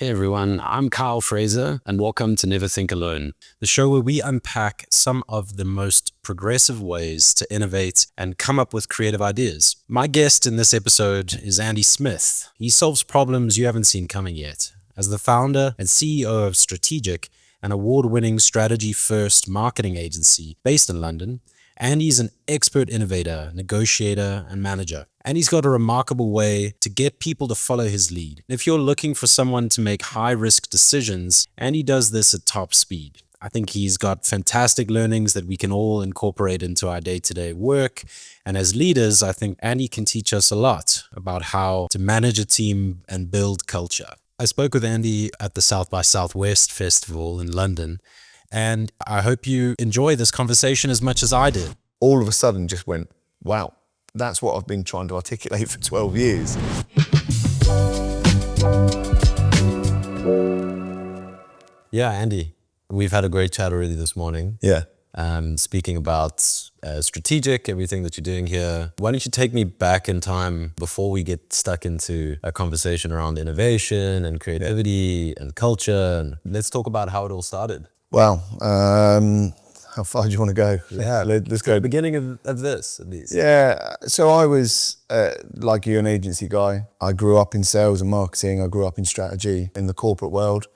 Hey everyone, I'm Kyle Fraser and welcome to Never Think Alone, the show where we unpack some of the most progressive ways to innovate and come up with creative ideas. My guest in this episode is Andy Smith. He solves problems you haven't seen coming yet. As the founder and CEO of StrategiQ, an award-winning strategy-first marketing agency based in London, Andy's an expert innovator, negotiator, and manager. And he's got a remarkable way to get people to follow his lead. If you're looking for someone to make high-risk decisions, Andy does this at top speed. I think he's got fantastic learnings that we can all incorporate into our day-to-day work. And as leaders, I think Andy can teach us a lot about how to manage a team and build culture. I spoke with Andy at the South by Southwest Festival in London, and I hope you enjoy this conversation as much as I did. All of a sudden just went, wow, that's what I've been trying to articulate for 12 years. Yeah, Andy, we've had a great chat already this morning. Yeah. Speaking about StrategiQ, everything that you're doing here. Why don't you take me back in time before we get stuck into a conversation around innovation and creativity and culture, and let's talk about how it all started. Wow. How far do you want to go? Yeah, let's go. The beginning of this, at least. Yeah, so I was, like you, an agency guy. I grew up in sales and marketing. I grew up in strategy in the corporate world.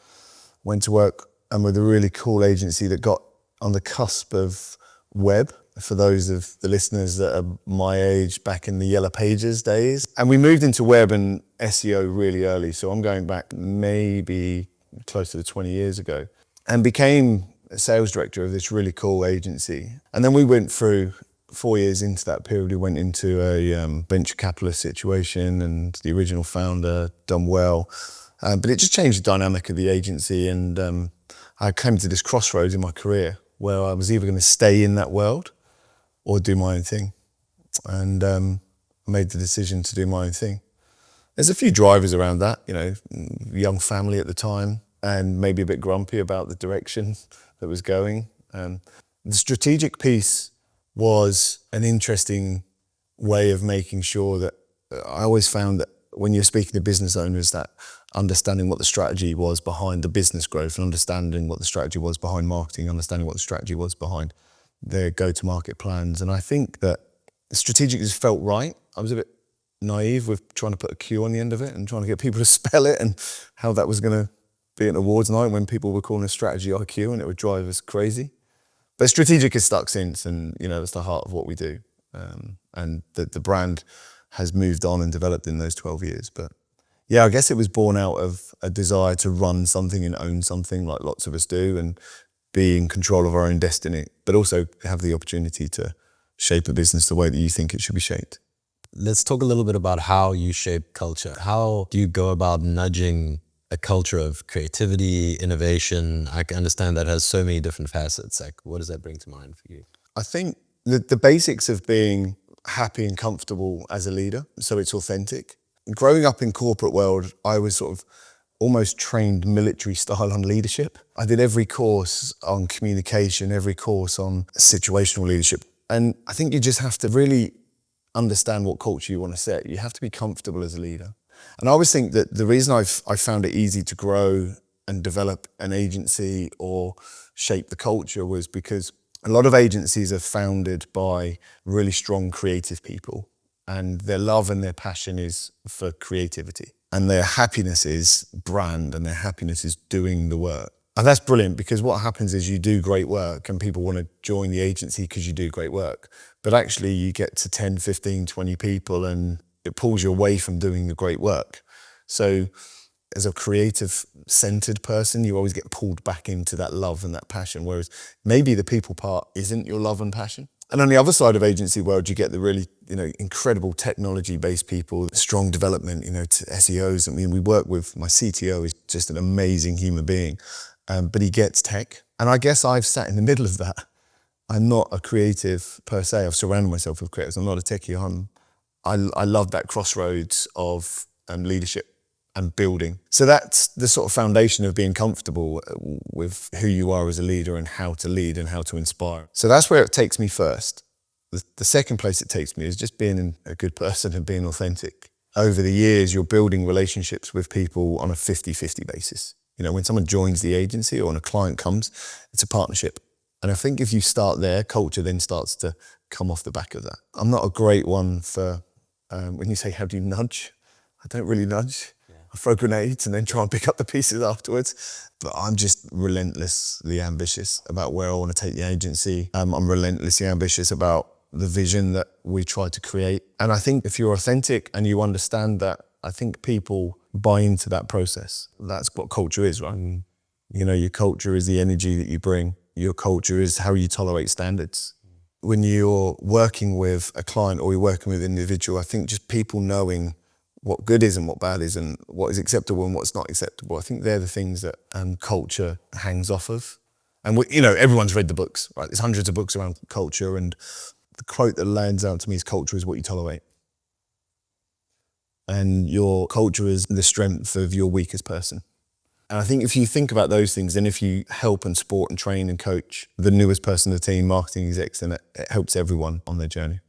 Went to work with a really cool agency that got on the cusp of web, for those of the listeners that are my age, back in the Yellow Pages days. And we moved into web and SEO really early. So I'm going back maybe close to 20 years ago, and became a sales director of this really cool agency. And then we went through 4 years into that period, we went into a venture capitalist situation, and the original founder done well. But it just changed the dynamic of the agency, and I came to this crossroads in my career where I was either going to stay in that world or do my own thing. And I made the decision to do my own thing. There's a few drivers around that, young family at the time, and maybe a bit grumpy about the direction that was going. The strategic piece was an interesting way of making sure that I always found that when you're speaking to business owners, that understanding what the strategy was behind the business growth, and understanding what the strategy was behind marketing, understanding what the strategy was behind their go-to-market plans. And I think that the strategic just felt right. I was a bit naive with trying to put a Q on the end of it and trying to get people to spell it, and how that was going to be an awards night when people were calling it strategy IQ, and it would drive us crazy. But strategic has stuck since, and it's the heart of what we do. And the brand has moved on and developed in those 12 years. But yeah, I guess it was born out of a desire to run something and own something, like lots of us do, and be in control of our own destiny, but also have the opportunity to shape a business the way that you think it should be shaped. Let's talk a little bit about how you shape culture. How do you go about nudging a culture of creativity, innovation? I can understand that has so many different facets. Like, what does that bring to mind for you? I think the basics of being happy and comfortable as a leader, so it's authentic. Growing up in corporate world, I was sort of almost trained military style on leadership. I did every course on communication, every course on situational leadership. And I think you just have to really understand what culture you want to set. You have to be comfortable as a leader. And I always think that the reason I found it easy to grow and develop an agency or shape the culture was because a lot of agencies are founded by really strong creative people, and their love and their passion is for creativity, and their happiness is brand, and their happiness is doing the work. And that's brilliant, because what happens is you do great work and people want to join the agency because you do great work. But actually you get to 10, 15, 20 people and it pulls you away from doing the great work. So as a creative centered person, you always get pulled back into that love and that passion, whereas maybe the people part isn't your love and passion. And on the other side of agency world, you get the really, incredible technology-based people, strong development, to SEOs. I mean, we work with, my CTO is just an amazing human being, but he gets tech. And I guess I've sat in the middle of that. I'm not a creative per se. I've surrounded myself with creatives. I'm not a techie. I love that crossroads of leadership and building. So that's the sort of foundation of being comfortable with who you are as a leader and how to lead and how to inspire. So that's where it takes me first. The second place it takes me is just being a good person and being authentic. over the years, you're building relationships with people on a 50-50 basis. You know, when someone joins the agency or when a client comes, it's a partnership. And I think if you start there, culture then starts to come off the back of that. I'm not a great one for, when you say, how do you nudge? I don't really nudge. I throw grenades and then try and pick up the pieces afterwards. But I'm just relentlessly ambitious about where I want to take the agency. I'm relentlessly ambitious about the vision that we try to create. And I think if you're authentic and you understand that, I think people buy into that process. That's what culture is, right? You know, your culture is the energy that you bring. Your culture is how you tolerate standards. When you're working with a client or you're working with an individual, I think just people knowing what good is and what bad is and what is acceptable and what's not acceptable, I think they're the things that culture hangs off of. And you know, everyone's read the books, right? There's hundreds of books around culture, and the quote that lands out to me is, culture is what you tolerate. And your culture is the strength of your weakest person. And I think if you think about those things, then if you help and support and train and coach the newest person in the team, marketing execs, then it helps everyone on their journey.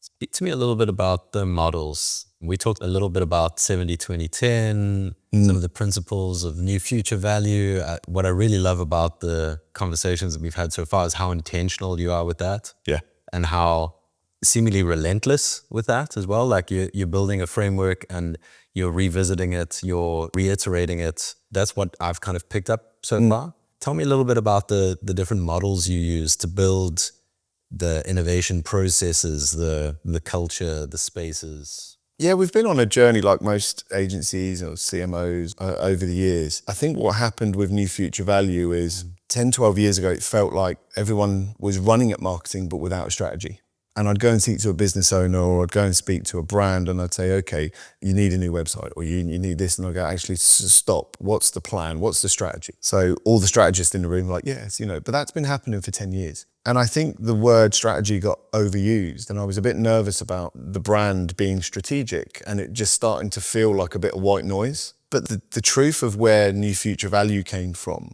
Speak to me a little bit about the models. We talked a little bit about 70-20-10, some of the principles of new future value. What I really love about the conversations that we've had so far is how intentional you are with that. Yeah. And how seemingly relentless with that as well. Like you're building a framework and you're revisiting it, you're reiterating it. That's what I've kind of picked up so far. Tell me a little bit about the different models you use to build the innovation processes, the culture, the spaces. Yeah, we've been on a journey like most agencies or CMOs over the years. I think what happened with New Future Value is 10, 12 years ago, it felt like everyone was running at marketing but without a strategy. And I'd go and speak to a business owner or I'd go and speak to a brand and I'd say, okay, you need a new website or you need this. And I'd go, actually, stop. What's the plan? What's the strategy? So all the strategists in the room were like, yes, you know, but that's been happening for 10 years. And I think the word strategy got overused and I was a bit nervous about the brand being strategic and it just starting to feel like a bit of white noise. But the truth of where New Future Value came from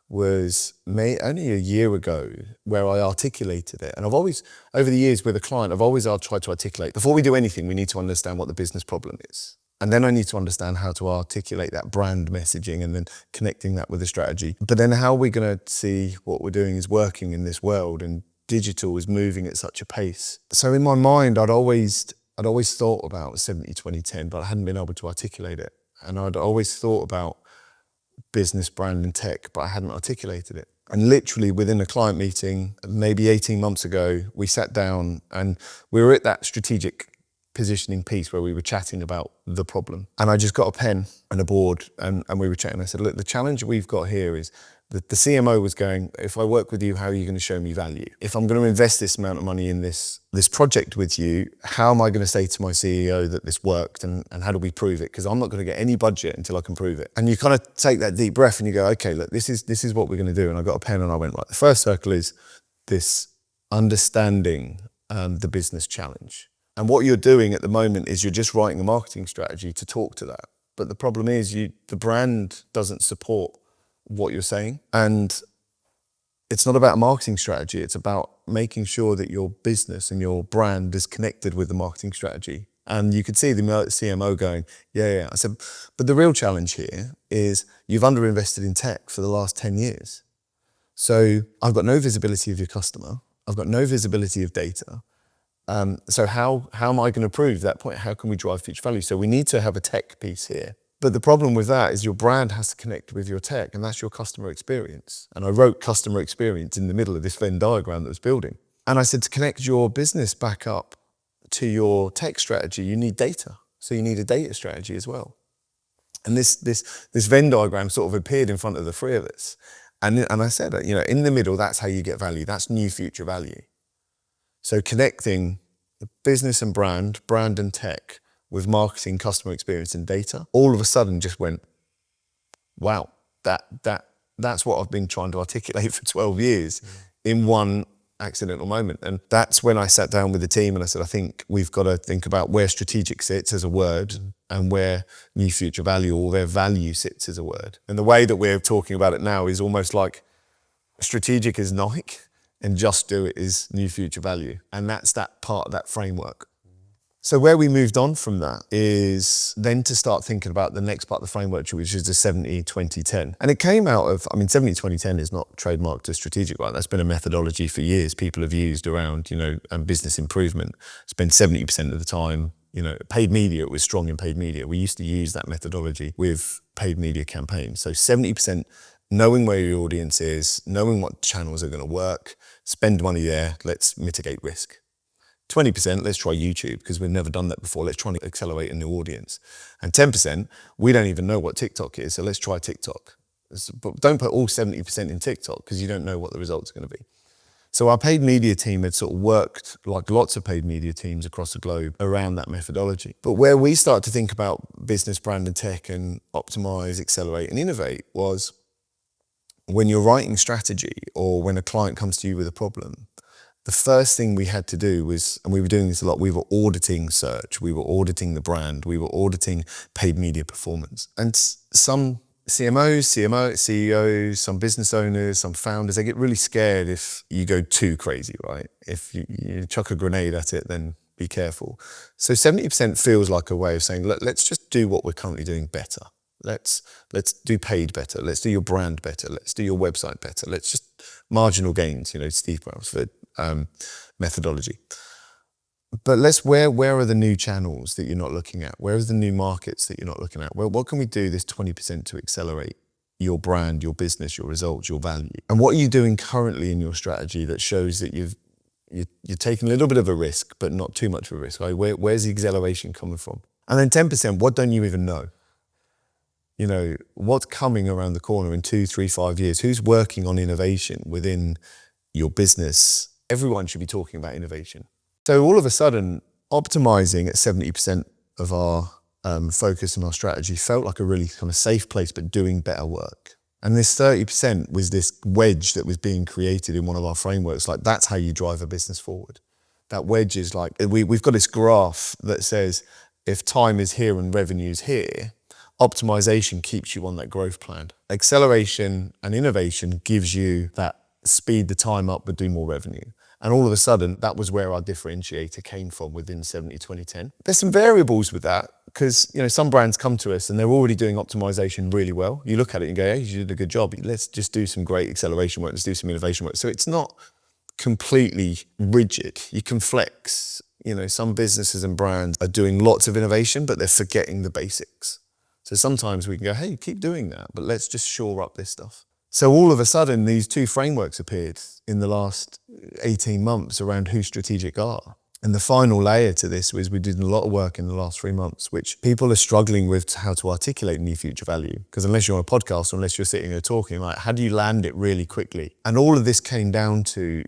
was only a year ago where I articulated it. And I've always, over the years with a client, I've always tried to articulate, before we do anything, we need to understand what the business problem is. And then I need to understand how to articulate that brand messaging and then connecting that with the strategy. But then how are we going to see what we're doing is working in this world and digital is moving at such a pace? So in my mind, I'd always thought about 70-20-10, but I hadn't been able to articulate it. And I'd always thought about business, brand and tech, but I hadn't articulated it. And literally within a client meeting, maybe 18 months ago, we sat down and we were at that strategic positioning piece where we were chatting about the problem. And I just got a pen and a board and we were chatting. I said, look, the challenge we've got here is that the CMO was going, if I work with you, how are you going to show me value? If I'm going to invest this amount of money in this project with you, how am I going to say to my CEO that this worked and how do we prove it? Because I'm not going to get any budget until I can prove it. And you kind of take that deep breath and you go, okay, look, this is what we're going to do. And I got a pen and I went, right, the first circle is this understanding the business challenge. And what you're doing at the moment is you're just writing a marketing strategy to talk to that. But the problem is the brand doesn't support what you're saying. And it's not about a marketing strategy. It's about making sure that your business and your brand is connected with the marketing strategy. And you could see the CMO going, yeah. I said, but the real challenge here is you've underinvested in tech for the last 10 years. So I've got no visibility of your customer. I've got no visibility of data. So how am I going to prove that point? How can we drive future value? So we need to have a tech piece here. But the problem with that is your brand has to connect with your tech, and that's your customer experience. And I wrote customer experience in the middle of this Venn diagram that was building. And I said, to connect your business back up to your tech strategy, you need data. So you need a data strategy as well. And this Venn diagram sort of appeared in front of the three of us. And I said, you know, in the middle, that's how you get value. That's new future value. So connecting the business and brand and tech with marketing, customer experience and data, all of a sudden just went, wow, that's what I've been trying to articulate for 12 years in one accidental moment. And that's when I sat down with the team and I said, I think we've got to think about where strategic sits as a word and where new future value or where value sits as a word. And the way that we're talking about it now is almost like strategic is Nike and just do it is new future value. And that's that part of that framework. So where we moved on from that is then to start thinking about the next part of the framework, which is the 70-20-10. And it came out of, 70-20-10 is not trademarked to strategic, right? That's been a methodology for years people have used around, and business improvement. Spend 70% of the time, paid media, it was strong in paid media. We used to use that methodology with paid media campaigns. So 70% knowing where your audience is, knowing what channels are going to work, spend money there, let's mitigate risk. 20%, let's try YouTube because we've never done that before. Let's try and accelerate a new audience. And 10%, we don't even know what TikTok is, so let's try TikTok. But don't put all 70% in TikTok because you don't know what the results are going to be. So our paid media team had sort of worked, like lots of paid media teams across the globe, around that methodology. But where we started to think about business, brand and tech and optimize, accelerate and innovate was when you're writing strategy or when a client comes to you with a problem, the first thing we had to do was, and we were doing this a lot, we were auditing search, we were auditing the brand, we were auditing paid media performance. And some CMOs, CEOs, some business owners, some founders, they get really scared if you go too crazy, right? If you chuck a grenade at it, then be careful. So 70% feels like a way of saying, let's just do what we're currently doing better. Let's do paid better. Let's do your brand better. Let's do your website better. Let's just marginal gains, Steve Brailsford methodology. But where are the new channels that you're not looking at? Where are the new markets that you're not looking at? Well, what can we do this 20% to accelerate your brand, your business, your results, your value? And what are you doing currently in your strategy that shows that you're taking a little bit of a risk, but not too much of a risk? Right? Where's the acceleration coming from? And then 10%, what don't you even know? What's coming around the corner in 2, 3, 5 years? Who's working on innovation within your business? Everyone should be talking about innovation. So all of a sudden, optimizing at 70% of our focus and our strategy felt like a really kind of safe place, but doing better work. And this 30% was this wedge that was being created in one of our frameworks. Like, that's how you drive a business forward. That wedge is like, we've got this graph that says, if time is here and revenue's here, optimization keeps you on that growth plan. Acceleration and innovation gives you that speed the time up but do more revenue. And all of a sudden, that was where our differentiator came from within 70-20-10. There's some variables with that because some brands come to us and they're already doing optimization really well. You look at it and go, hey, you did a good job. Let's just do some great acceleration work. Let's do some innovation work. So it's not completely rigid. You can flex. Some businesses and brands are doing lots of innovation, but they're forgetting the basics. So sometimes we can go, hey, keep doing that, but let's just shore up this stuff. So all of a sudden, these two frameworks appeared in the last 18 months around who strategic are. And the final layer to this was we did a lot of work in the last 3 months, which people are struggling with how to articulate near future value. Because unless you're on a podcast, or unless you're sitting there talking, like, how do you land it really quickly? And all of this came down to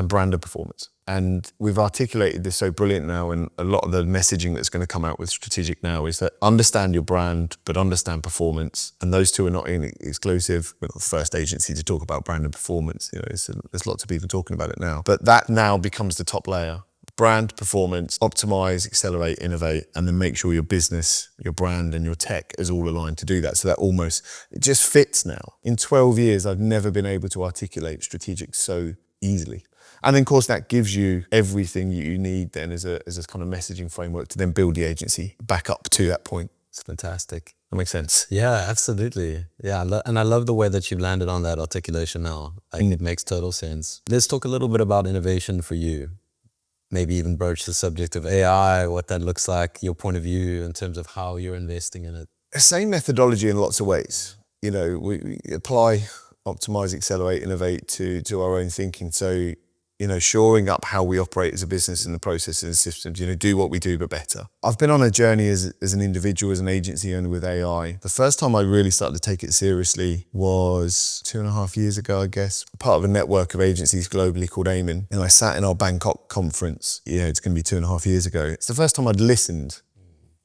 brand and performance. And we've articulated this so brilliant now, and a lot of the messaging that's going to come out with strategic now is that understand your brand, but understand performance. And those two are not exclusive. We're not the first agency to talk about brand and performance. There's lots of people talking about it now. But that now becomes the top layer. Brand, performance, optimize, accelerate, innovate, and then make sure your business, your brand and your tech is all aligned to do that. So that it just fits now. In 12 years, I've never been able to articulate strategic so easily. And then, of course, that gives you everything you need then as a kind of messaging framework to then build the agency back up to that point. It's fantastic. That makes sense. Yeah, absolutely. Yeah, and I love the way that you've landed on that articulation now. It makes total sense. Let's talk a little bit about innovation for you. Maybe even broach the subject of AI, what that looks like, your point of view in terms of how you're investing in it. Same methodology in lots of ways. We apply, optimize, accelerate, innovate to our own thinking. So, shoring up how we operate as a business and the processes and systems, do what we do, but better. I've been on a journey as an individual, as an agency owner with AI. The first time I really started to take it seriously was 2.5 years ago, I guess. Part of a network of agencies globally called Amen. And I sat in our Bangkok conference, it's going to be 2.5 years ago. It's the first time I'd listened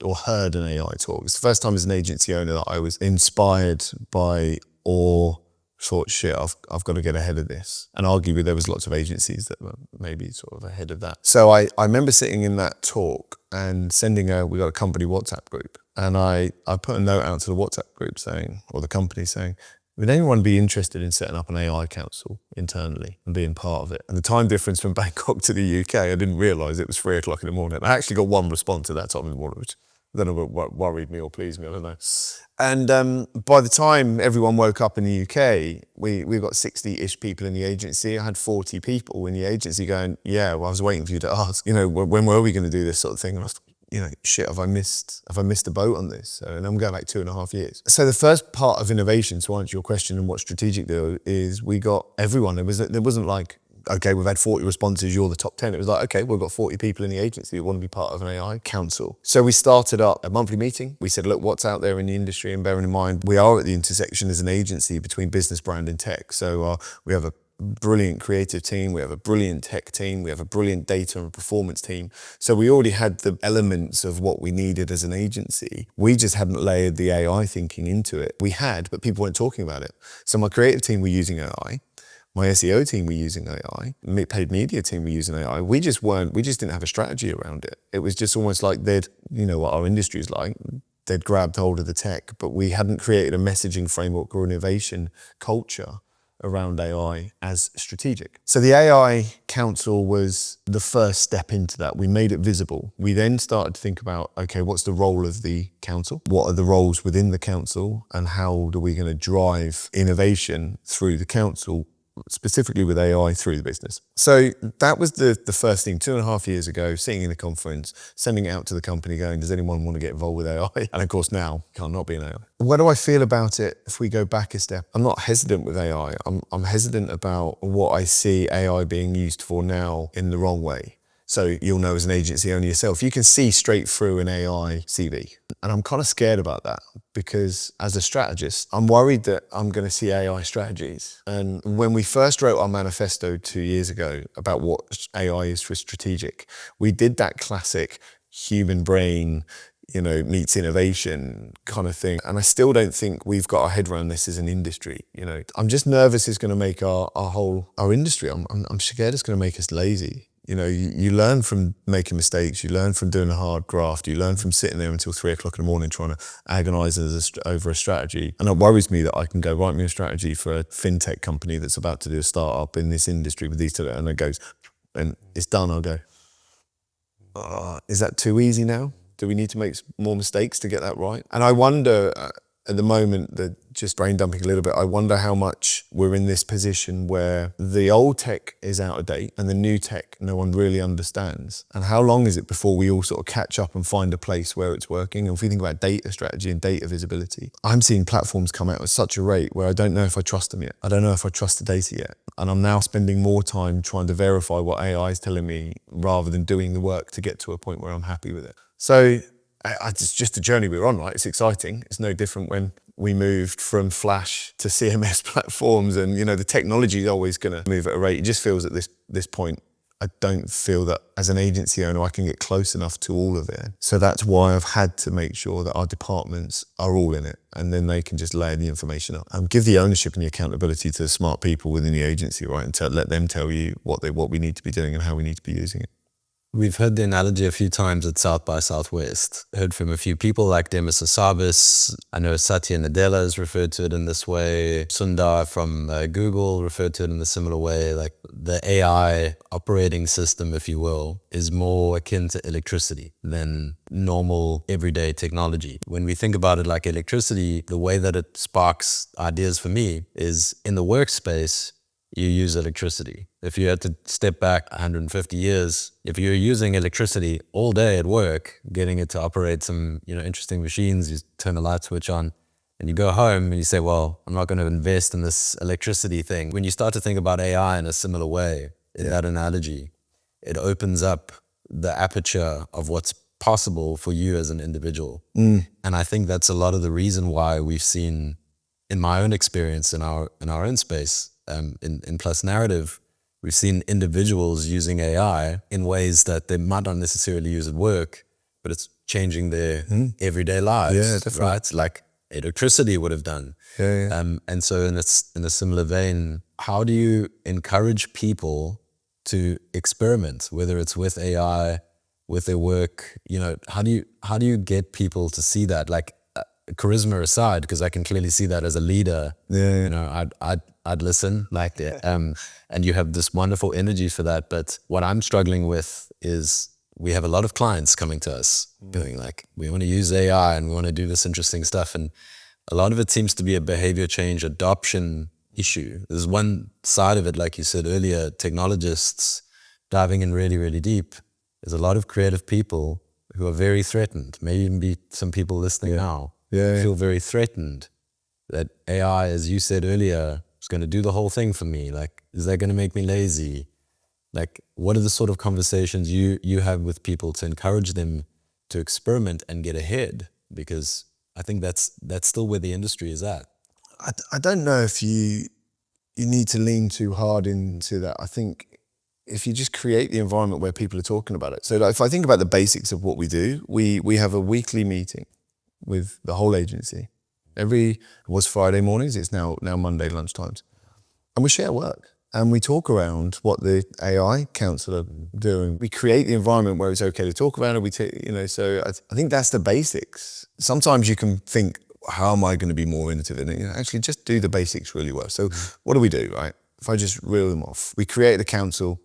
or heard an AI talk. It's the first time as an agency owner that I was inspired by or thought, shit, I've got to get ahead of this. And arguably there was lots of agencies that were maybe sort of ahead of that. So I remember sitting in that talk and we got a company WhatsApp group. And I put a note out to the WhatsApp group saying, or the company saying, Would anyone be interested in setting up an AI council internally and being part of it? And the time difference from Bangkok to the UK, I didn't realise it was 3 o'clock in the morning. I actually got one response at that time in the morning, which I don't know what worried me or pleased me, I don't know. And by the time everyone woke up in the UK, we got 60-ish people in the agency. I had 40 people in the agency going, yeah, well, I was waiting for you to ask, when were we going to do this sort of thing? And I was, shit, have I missed the boat on this? So, and I'm going back 2.5 years. So the first part of innovation, to answer your question and what StrategiQ do, is we got everyone. There wasn't like, okay, we've had 40 responses, you're the top 10. It was like, okay, we've got 40 people in the agency who want to be part of an AI council. So we started up a monthly meeting. We said, look, what's out there in the industry? And bearing in mind, we are at the intersection as an agency between business, brand and tech. So we have a brilliant creative team, we have a brilliant tech team, we have a brilliant data and performance team. So we already had the elements of what we needed as an agency. We just hadn't layered the AI thinking into it. We had, but people weren't talking about it. So my creative team were using AI. My SEO team were using AI, paid media team were using AI. We just didn't have a strategy around it. It was just almost like what our industry is like, they'd grabbed hold of the tech, but we hadn't created a messaging framework or innovation culture around AI as strategic. So the AI Council was the first step into that. We made it visible. We then started to think about, okay, what's the role of the council? What are the roles within the council? And how are we going to drive innovation through the council, specifically with AI through the business? So that was the first thing, 2.5 years ago, sitting in a conference, sending it out to the company going, does anyone want to get involved with AI? And of course now, can't not be an AI. What do I feel about it if we go back a step? I'm not hesitant with AI. I'm hesitant about what I see AI being used for now in the wrong way. So you'll know as an agency owner yourself, you can see straight through an AI CV. And I'm kind of scared about that because as a strategist, I'm worried that I'm going to see AI strategies. And when we first wrote our manifesto 2 years ago about what AI is for StrategiQ, we did that classic human brain, meets innovation kind of thing. And I still don't think we've got our head around this as an industry. I'm just nervous it's going to make our industry. I'm scared it's going to make us lazy. You learn from making mistakes, you learn from doing a hard graft, you learn from sitting there until 3 o'clock in the morning trying to agonise over a strategy. And it worries me that I can go write me a strategy for a fintech company that's about to do a startup in this industry with these two, and it goes, and it's done. I'll go, is that too easy now? Do we need to make more mistakes to get that right? And I wonder, at the moment, that just brain dumping a little bit, I wonder how much we're in this position where the old tech is out of date and the new tech no one really understands. And how long is it before we all sort of catch up and find a place where it's working? And if we think about data strategy and data visibility, I'm seeing platforms come out at such a rate where I don't know if I trust them yet. I don't know if I trust the data yet. And I'm now spending more time trying to verify what AI is telling me rather than doing the work to get to a point where I'm happy with it. So it's just the journey we're on, right? It's exciting. It's no different when we moved from Flash to CMS platforms, and the technology is always going to move at a rate. It just feels at this point, I don't feel that as an agency owner I can get close enough to all of it. So that's why I've had to make sure that our departments are all in it, and then they can just layer the information up. Give the ownership and the accountability to the smart people within the agency, right? And let them tell you what we need to be doing and how we need to be using it. We've heard the analogy a few times at South by Southwest. Heard from a few people like Demis Hassabis. I know Satya Nadella has referred to it in this way. Sundar from Google referred to it in a similar way. Like the AI operating system, if you will, is more akin to electricity than normal everyday technology. When we think about it like electricity, the way that it sparks ideas for me is in the workspace, you use electricity. If you had to step back 150 years, if you're using electricity all day at work, getting it to operate some interesting machines, you turn the light switch on, and you go home and you say, well, I'm not going to invest in this electricity thing. When you start to think about AI in a similar way, in that analogy, it opens up the aperture of what's possible for you as an individual. And I think that's a lot of the reason why we've seen, in my own experience in our own space, in Plus Narrative, we've seen individuals using AI in ways that they might not necessarily use at work, but it's changing their everyday lives. Yeah, definitely. Right? Like electricity would have done. Yeah. And so in a similar vein, how do you encourage people to experiment, whether it's with AI, with their work? How do you get people to see that? Like charisma aside, because I can clearly see that as a leader, Yeah. you know, I'd listen like that. And you have this wonderful energy for that. But what I'm struggling with is we have a lot of clients coming to us going like, we want to use AI and we want to do this interesting stuff. And a lot of it seems to be a behavior change adoption issue. There's one side of it, like you said earlier, technologists diving in really, really deep. There's a lot of creative people who are very threatened. Maybe even be some people listening now feel very threatened that AI, as you said earlier, is going to do the whole thing for me. Like, is that going to make me lazy? Like, what are the sort of conversations you have with people to encourage them to experiment and get ahead? Because I think that's still where the industry is at. I don't know if you need to lean too hard into that. I think if you just create the environment where people are talking about it. So like, if I think about the basics of what we do, we have a weekly meeting with the whole agency. It was Friday mornings, it's now Monday lunchtimes. And we share work and we talk around what the AI council are doing. We create the environment where it's okay to talk about it. So I think that's the basics. Sometimes you can think, how am I going to be more innovative? And actually just do the basics really well. So what do, right? If I just reel them off, we created a council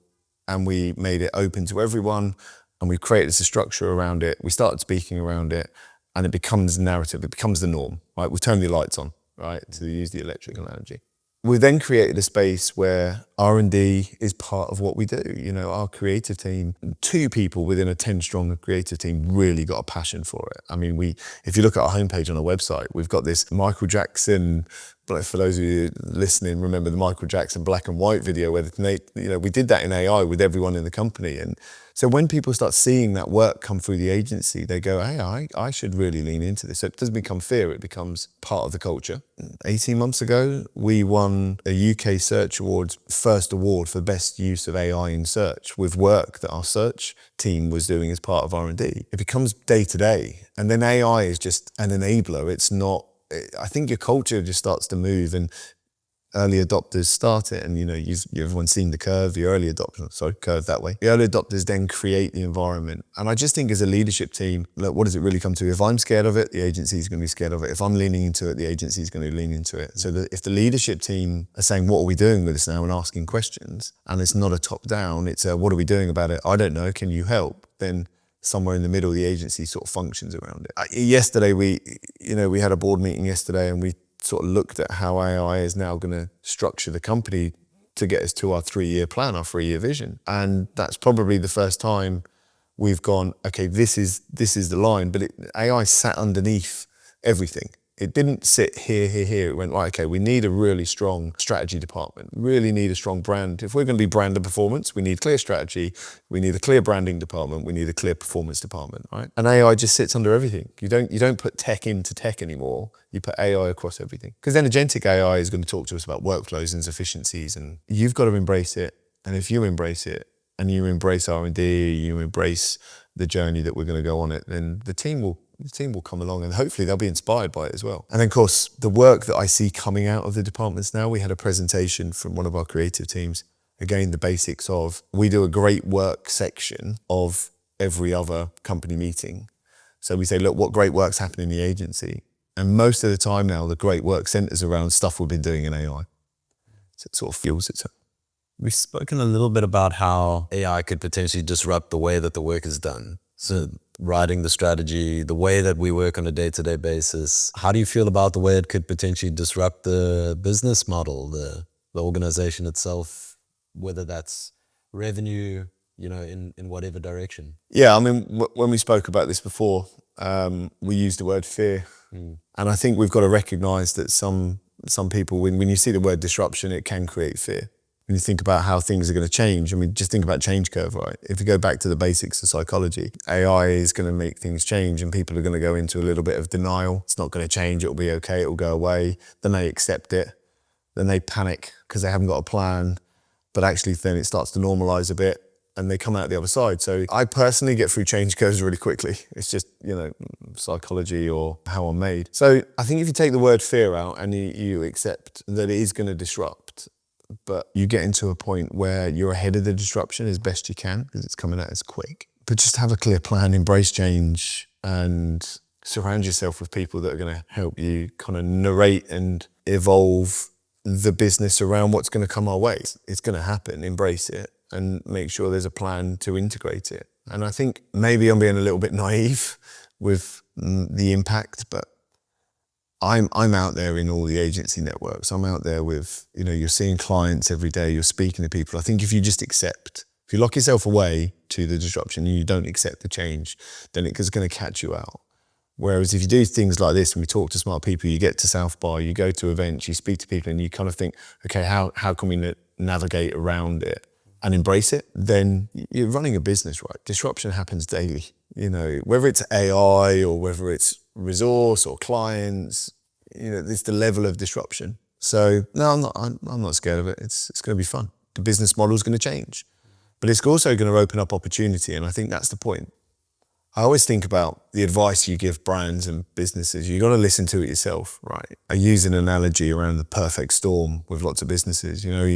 and we made it open to everyone and we created a structure around it. We started speaking around it and it becomes narrative. It becomes the norm, right? We've turned the lights on, right? To use the electric analogy. We then created a space where R&D is part of what we do. Our creative team, 2 people within a 10-strong creative team really got a passion for it. I mean, if you look at our homepage on our website, we've got this Michael Jackson, but for those of you listening, remember the Michael Jackson black and white video where we did that in AI with everyone in the company. And so when people start seeing that work come through the agency, they go, hey, I should really lean into this. So it doesn't become fear, it becomes part of the culture. 18 months ago, we won a UK Search Awards first award for best use of AI in search with work that our search team was doing as part of R&D. It becomes day to day. And then AI is just an enabler. It's not, I think your culture just starts to move and early adopters start it. And everyone's seen the curve, the early adopters, curve that way. The early adopters then create the environment. And I just think as a leadership team, look, what does it really come to? If I'm scared of it, the agency is going to be scared of it. If I'm leaning into it, the agency is going to lean into it. So if the leadership team are saying, what are we doing with this now, and asking questions, and it's not a top down, it's a, what are we doing about it? I don't know, can you help? Then somewhere in the middle, the agency sort of functions around it. Yesterday, we had a board meeting yesterday and we sort of looked at how AI is now going to structure the company to get us to our 3-year plan, our 3-year vision. And that's probably the first time we've gone, okay, this is the line, but AI sat underneath everything. It didn't sit here. It went, right, okay, we need a really strong strategy department, really need a strong brand. If we're going to be brand and performance, we need clear strategy, we need a clear branding department, we need a clear performance department, right? And AI just sits under everything. You don't put tech into tech anymore, you put AI across everything. Because then agentic AI is going to talk to us about workflows and efficiencies, and you've got to embrace it. And if you embrace it, and you embrace R&D, you embrace the journey that we're going to go on it, then the team will come along and hopefully they'll be inspired by it as well. And then of course, the work that I see coming out of the departments now, we had a presentation from one of our creative teams. Again, the basics of, we do a great work section of every other company meeting. So we say, look, what great work's happening in the agency? And most of the time now, the great work centers around stuff we've been doing in AI. So it sort of fuels itself. We've spoken a little bit about how AI could potentially disrupt the way that the work is done. So writing the strategy, the way that we work on a day-to-day basis. How do you feel about the way it could potentially disrupt the business model, the organization itself, whether that's revenue, in whatever direction? Yeah, I mean, when we spoke about this before, we used the word fear. And I think we've got to recognize that some people, when you see the word disruption, it can create fear. When you think about how things are going to change, I mean, just think about change curve, right? If you go back to the basics of psychology, AI is going to make things change and people are going to go into a little bit of denial. It's not going to change, it'll be okay, it'll go away. Then they accept it. Then they panic because they haven't got a plan. But actually then it starts to normalize a bit and they come out the other side. So I personally get through change curves really quickly. It's just, psychology or how I'm made. So I think if you take the word fear out and you accept that it is going to disrupt, but you get into a point where you're ahead of the disruption as best you can because it's coming at us quick. But just have a clear plan, embrace change, and surround yourself with people that are going to help you kind of narrate and evolve the business around what's going to come our way. It's going to happen, embrace it, and make sure there's a plan to integrate it. And I think maybe I'm being a little bit naive with the impact, but I'm out there in all the agency networks. I'm out there with, you're seeing clients every day, you're speaking to people. I think if you just accept, if you lock yourself away to the disruption and you don't accept the change, then it's going to catch you out. Whereas if you do things like this, and we talk to smart people, you get to South by, you go to events, you speak to people, and you kind of think, okay, how can we navigate around it and embrace it? Then you're running a business, right? Disruption happens daily. Whether it's AI or whether it's resource or clients, it's the level of disruption. So no, I'm not scared of it. It's going to be fun. The business model is going to change, but it's also going to open up opportunity, and I think that's the point. I always think about the advice you give brands and businesses. You got to listen to it yourself, right? I use an analogy around the perfect storm with lots of businesses. Have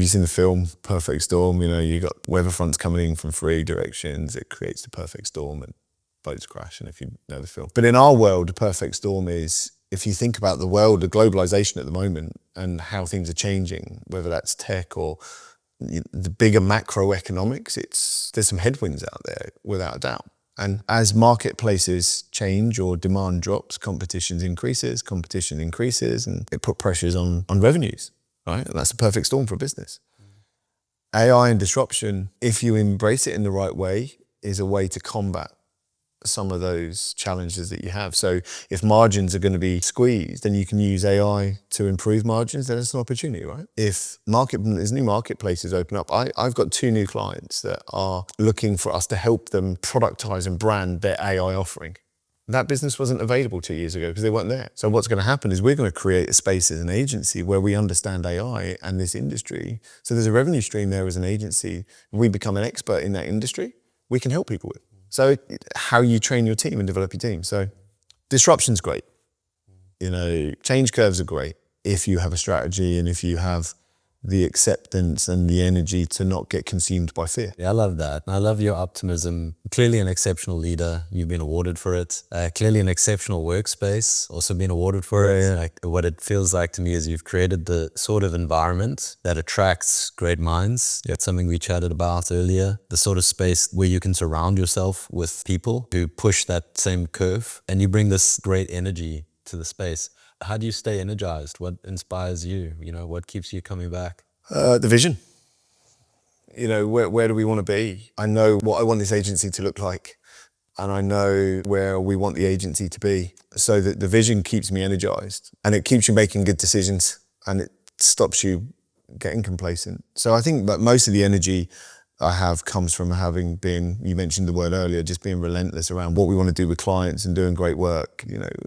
you seen the film Perfect Storm? You got weather fronts coming in from 3 directions. It creates the perfect storm and boats crash, and if you know the film. But in our world, the perfect storm is, if you think about the world, the globalization at the moment and how things are changing, whether that's tech or the bigger macroeconomics, there's some headwinds out there without a doubt. And as marketplaces change or demand drops, competition increases, and it put pressures on revenues, right? And that's a perfect storm for a business. AI and disruption, if you embrace it in the right way, is a way to combat some of those challenges that you have. So if margins are going to be squeezed, then you can use AI to improve margins, then it's an opportunity, right? If there's new marketplaces open up, I've got 2 new clients that are looking for us to help them productize and brand their AI offering. That business wasn't available 2 years ago because they weren't there. So what's going to happen is we're going to create a space as an agency where we understand AI and this industry. So there's a revenue stream there as an agency. We become an expert in that industry, we can help people with. So how you train your team and develop your team. So disruption's great. Change curves are great if you have a strategy and if you have the acceptance and the energy to not get consumed by fear. Yeah, I love that. I love your optimism. Clearly an exceptional leader. You've been awarded for it. Clearly an exceptional workspace. Also been awarded for it. Like, what it feels like to me is you've created the sort of environment that attracts great minds. That's something we chatted about earlier. The sort of space where you can surround yourself with people who push that same curve, and you bring this great energy to the space. How do you stay energized? What inspires you? What keeps you coming back? The vision. Where do we want to be? I know what I want this agency to look like, and I know where we want the agency to be. So that the vision keeps me energized, and it keeps you making good decisions, and it stops you getting complacent. So I think that most of the energy I have comes from you mentioned the word earlier, just being relentless around what we want to do with clients and doing great work.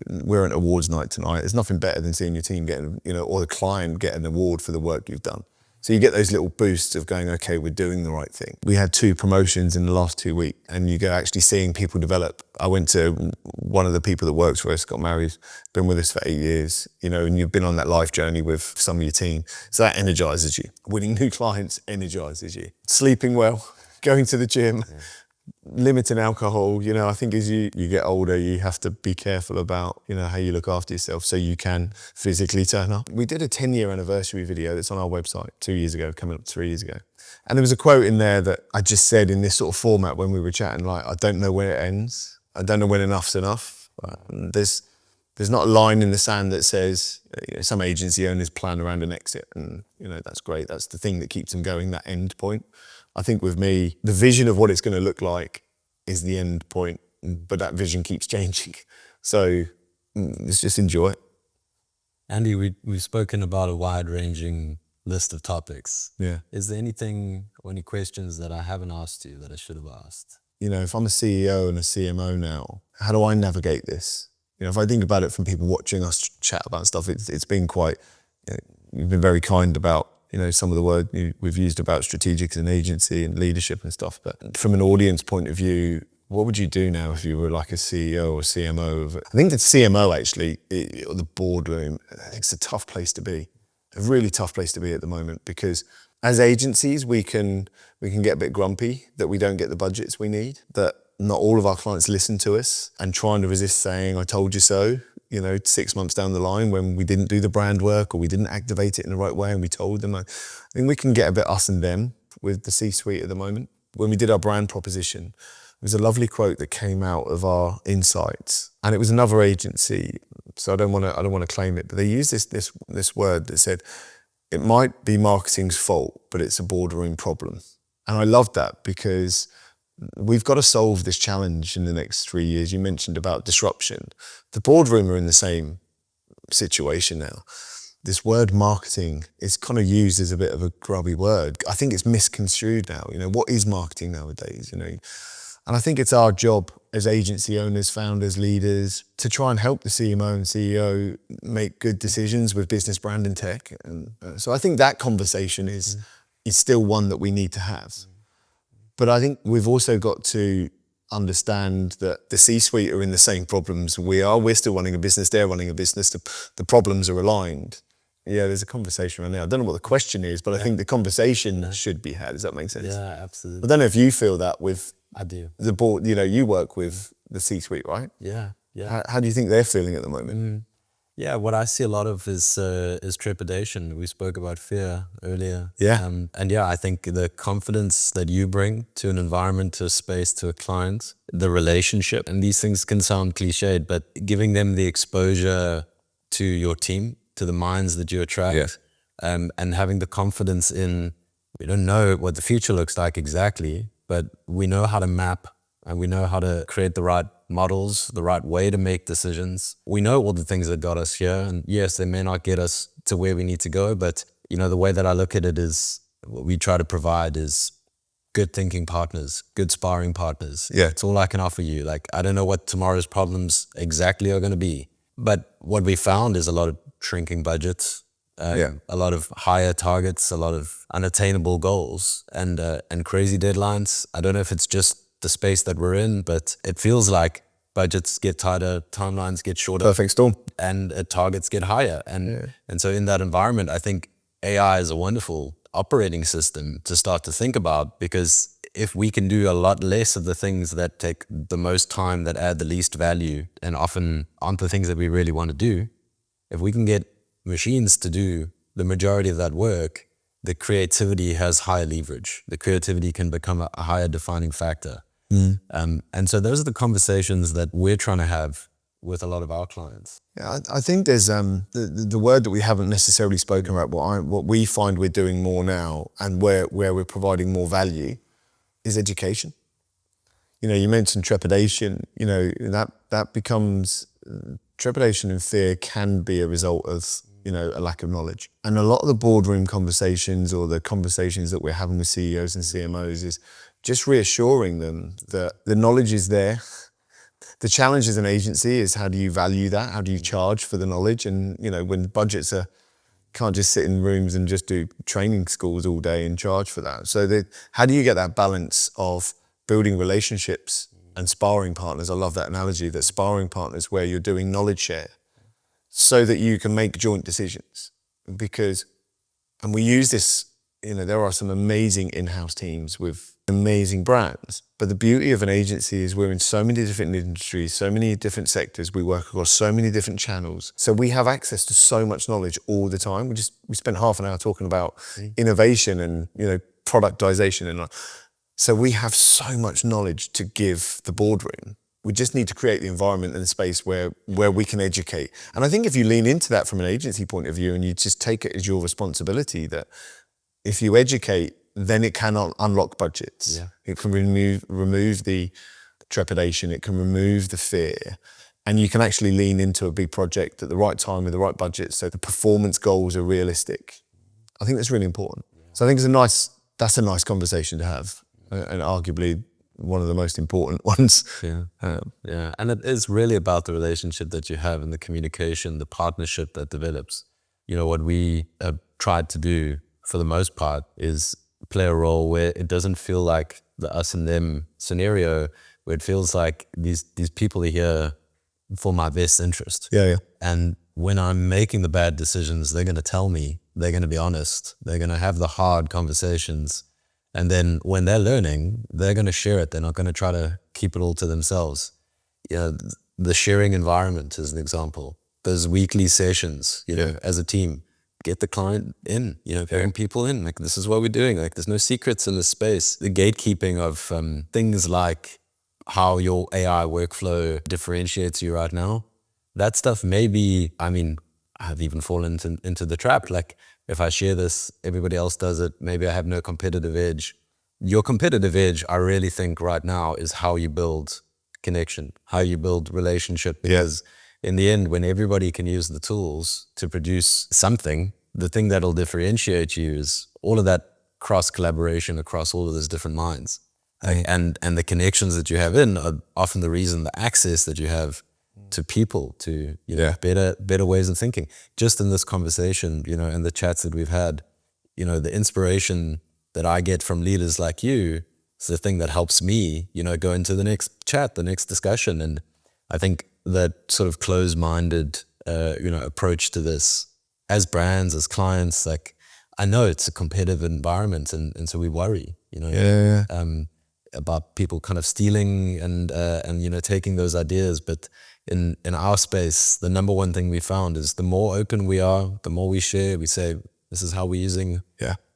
We're at awards night tonight. There's nothing better than seeing your team getting, or the client get an award for the work you've done. So you get those little boosts of going, okay, we're doing the right thing. We had 2 promotions in the last 2 weeks, and you go actually seeing people develop. I went to one of the people that works for us, got married, been with us for 8 years, and you've been on that life journey with some of your team. So that energizes you. Winning new clients energizes you. Sleeping well, going to the gym, limiting alcohol. I think as you get older, you have to be careful about, how you look after yourself so you can physically turn up. We did a 10-year anniversary video that's on our website 2 years ago, coming up 3 years ago. And there was a quote in there that I just said in this sort of format when we were chatting, like, I don't know when it ends. I don't know when enough's enough. There's not a line in the sand that says, some agency owners plan around an exit, and that's great. That's the thing that keeps them going, that end point. I think with me, the vision of what it's going to look like is the end point, but that vision keeps changing. So let's just enjoy it. Andy, we've spoken about a wide-ranging list of topics. Yeah. Is there anything or any questions that I haven't asked you that I should have asked? If I'm a CEO and a CMO now, how do I navigate this? If I think about it from people watching us chat about stuff, it's been quite, you've been very kind about, some of the word we've used about strategic as an agency and leadership and stuff. But from an audience point of view, what would you do now if you were like a CEO or CMO of it? I think the CMO actually, or the boardroom, it's a tough place to be. A really tough place to be at the moment, because as agencies, we can get a bit grumpy that we don't get the budgets we need, that not all of our clients listen to us, and trying to resist saying, I told you so, 6 months down the line when we didn't do the brand work or we didn't activate it in the right way and we told them. I think we can get a bit us and them with the C-suite at the moment. When we did our brand proposition, there was a lovely quote that came out of our insights, and it was another agency, so I don't want to claim it, but they used this word that said, it might be marketing's fault, but it's a boardroom problem. And I loved that because we've got to solve this challenge in the next 3 years. You mentioned about disruption. The boardroom are in the same situation now. This word marketing is kind of used as a bit of a grubby word. I think it's misconstrued now. What is marketing nowadays? And I think it's our job as agency owners, founders, leaders, to try and help the CMO and CEO make good decisions with business, brand, and tech. And so I think that conversation is still one that we need to have. But I think we've also got to understand that the C-suite are in the same problems we are. We're still running a business, they're running a business. The problems are aligned. Yeah, there's a conversation around there. I don't know what the question is, but I think the conversation should be had. Does that make sense? Yeah, absolutely. I don't know if you feel that with I do. the board. You work with the C-suite, right? Yeah. How do you think they're feeling at the moment? Yeah, what I see a lot of is trepidation. We spoke about fear earlier. Yeah. And yeah, I think the confidence that you bring to an environment, to a space, to a client, the relationship, and these things can sound cliched, but giving them the exposure to your team, to the minds that you attract, and having the confidence in, we don't know what the future looks like exactly, but we know how to map and we know how to create the right models, the right way to make decisions. We know all the things that got us here, and yes, they may not get us to where we need to go, but the way that I look at it is what we try to provide is good thinking partners, good sparring partners. Yeah. It's all I can offer you. Like, I don't know what tomorrow's problems exactly are going to be, but what we found is a lot of shrinking budgets, a lot of higher targets, a lot of unattainable goals, and crazy deadlines. I don't know if it's just the space that we're in, but it feels like budgets get tighter, timelines get shorter. Perfect storm. And targets get higher. And so in that environment, I think AI is a wonderful operating system to start to think about, because if we can do a lot less of the things that take the most time, that add the least value, and often aren't the things that we really want to do, if we can get machines to do the majority of that work, the creativity has higher leverage. The creativity can become a higher defining factor. And so those are the conversations that we're trying to have with a lot of our clients. Yeah, I think there's the word that we haven't necessarily spoken about, what we find we're doing more now and where we're providing more value is education. You mentioned trepidation, that becomes, trepidation and fear can be a result of, a lack of knowledge. And a lot of the boardroom conversations or the conversations that we're having with CEOs and CMOs is just reassuring them that the knowledge is there. The challenge as an agency is, how do you value that? How do you charge for the knowledge? And, when budgets can't just sit in rooms and just do training schools all day and charge for that. So how do you get that balance of building relationships and sparring partners? I love that analogy, that sparring partners where you're doing knowledge share so that you can make joint decisions. And we use this, there are some amazing in-house teams with amazing brands. But the beauty of an agency is we're in so many different industries, so many different sectors. We work across so many different channels. So we have access to so much knowledge all the time. We spent half an hour talking about innovation and, productization. And so we have so much knowledge to give the boardroom. We just need to create the environment and the space where we can educate. And I think if you lean into that from an agency point of view and you just take it as your responsibility, that if you educate, then it can unlock budgets. Yeah. It can remove the trepidation. It can remove the fear. And you can actually lean into a big project at the right time with the right budget so the performance goals are realistic. I think that's really important. Yeah. So I think that's a nice conversation to have, and arguably one of the most important ones. Yeah. And it is really about the relationship that you have and the communication, the partnership that develops. What we have tried to do for the most part is play a role where it doesn't feel like the us and them scenario, where it feels like these people are here for my best interest. Yeah. And when I'm making the bad decisions, they're going to tell me, they're going to be honest, they're going to have the hard conversations. And then when they're learning, they're going to share it. They're not going to try to keep it all to themselves. The sharing environment is an example. Those weekly sessions, as a team, get the client in, bring people in. Like, this is what we're doing. Like, there's no secrets in this space. The gatekeeping of things like how your AI workflow differentiates you right now, that stuff maybe, I've even fallen into the trap. Like, if I share this, everybody else does it, maybe I have no competitive edge. Your competitive edge, I really think right now, is how you build connection, how you build relationship. Because in the end, when everybody can use the tools to produce something, the thing that'll differentiate you is all of that cross collaboration across all of those different minds. And the connections that you have in are often the reason, the access that you have to people, to better ways of thinking. Just in this conversation, and the chats that we've had, the inspiration that I get from leaders like you is the thing that helps me, go into the next chat, the next discussion. And I think that sort of closed-minded, approach to this, as brands, as clients, like, I know it's a competitive environment, and so we worry, about people kind of stealing and taking those ideas. But in our space, the number one thing we found is the more open we are, the more we share. We say, this is how we're using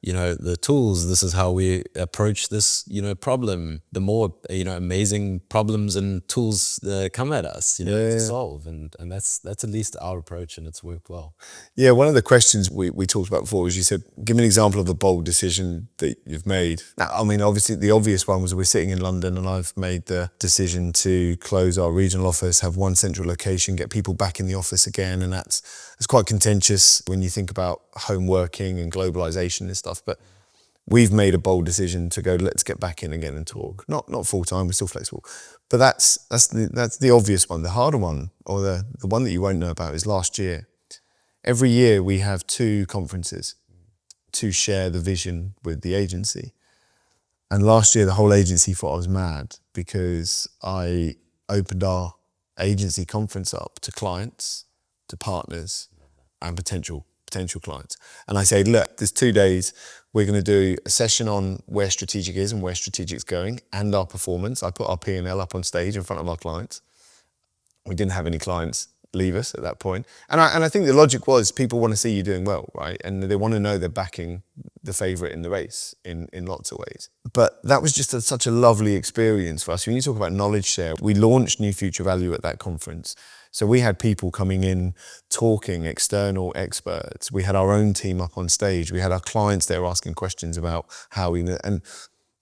the tools, this is how we approach this problem. The more amazing problems and tools come at us to solve, and that's at least our approach, and it's worked well. One of the questions we talked about before was, you said, give me an example of a bold decision that you've made. Now, obviously the obvious one was, we're sitting in London and I've made the decision to close our regional office, have one central location, get people back in the office again, and it's quite contentious when you think about home working and globalization and stuff. But we've made a bold decision to go, let's get back in again and talk. Not full time, we're still flexible. But that's the obvious one. The harder one, or the one that you won't know about, is last year. Every year we have 2 conferences to share the vision with the agency. And last year the whole agency thought I was mad, because I opened our agency conference up to clients, to partners, and potential clients. And I say, look, there's 2 days. We're going to do a session on where StrategiQ is and where StrategiQ's going, and our performance. I put our P&L up on stage in front of our clients. We didn't have any clients leave us at that point. And I think the logic was, people want to see you doing well, right? And they want to know they're backing the favourite in the race in lots of ways. But that was just such a lovely experience for us. When you talk about knowledge share, we launched New Future Value at that conference. So we had people coming in, talking, external experts. We had our own team up on stage. We had our clients there asking questions about how and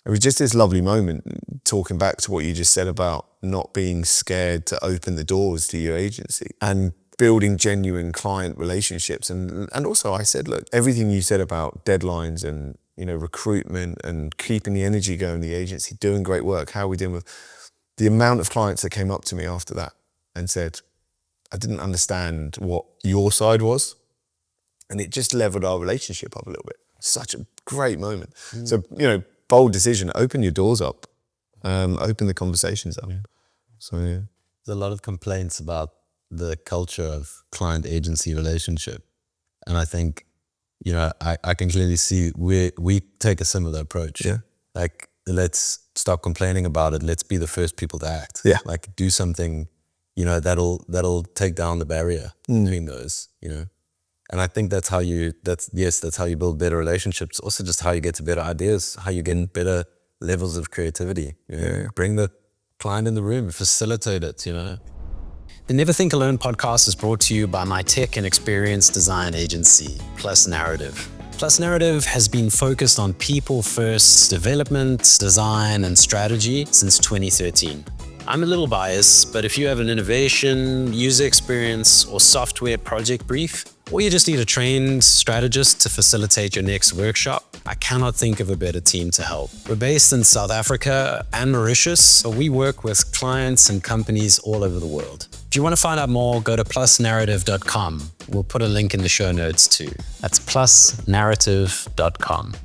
it was just this lovely moment, talking back to what you just said about not being scared to open the doors to your agency and building genuine client relationships. And also I said, look, everything you said about deadlines and recruitment and keeping the energy going in the agency, doing great work, how are we doing with the amount of clients that came up to me after that and said, I didn't understand what your side was. And it just leveled our relationship up a little bit. Such a great moment. So, bold decision, open your doors up, open the conversations up. So, There's a lot of complaints about the culture of client-agency relationship. And I think, I can clearly see we take a similar approach. Like, let's stop complaining about it. Let's be the first people to act. Like, do something, that'll take down the barrier between those, And I think that's how you build better relationships. Also just how you get to better ideas, how you get better levels of creativity. Bring the client in the room, facilitate it, The Never Think Alone podcast is brought to you by my tech and experience design agency, Plus Narrative. Plus Narrative has been focused on people-first development, design, and strategy since 2013. I'm a little biased, but if you have an innovation, user experience, or software project brief, or you just need a trained strategist to facilitate your next workshop, I cannot think of a better team to help. We're based in South Africa and Mauritius, but we work with clients and companies all over the world. If you want to find out more, go to plusnarrative.com. We'll put a link in the show notes too. That's plusnarrative.com.